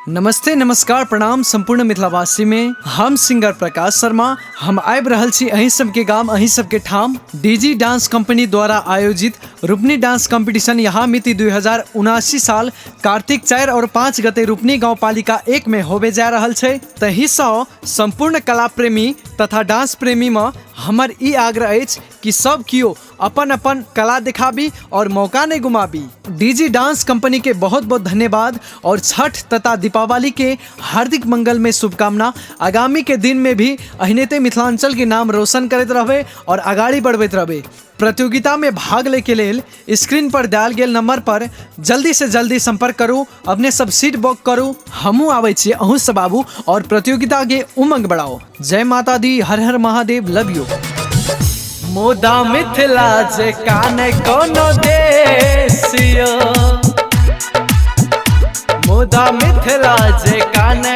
नमस्ते नमस्कार प्रणाम संपूर्ण मिथिलावासी में हम सिंगर प्रकाश शर्मा हम आबि रहल छी अहीं सबके गाम अहीं सबके ठाम डीजी डांस कंपनी द्वारा आयोजित रूपनी डांस कंपटीशन यहाँ मिति 2079 साल कार्तिक 4 और 5 गते रूपनी गाँव पालिका 1 में होबे जा रहल छै। तही सँ संपूर्ण कला प्रेमी तथा डांस प्रेमी में हमर ई आग्रह अछि कि सब कियो अपन अपन कला दिखाबी और मौका नहीं गुमाबी। डीजी डांस कंपनी के बहुत बहुत धन्यवाद और छठ तथा दीपावली के हार्दिक मंगल में शुभकामना। आगामी के दिन में भी अहिनेते मिथिलांचल के नाम रोशन करते रहबे और आगाड़ी बढ़बैत रहबे। प्रतियोगिता में भाग ले के लेल स्क्रीन पर दियल गेल नंबर पर जल्दी से जल्दी संपर्क करूँ, अपने सब सीट बुक करूँ। हमू आवे छी अहूँ सब आबू और प्रतियोगिता के उमंग बढ़ाओ। जय माता दी, हर हर महादेव, लव यू। मोदा मिथिला जे काने कोनो देसियो, मोदा मिथिला जे काने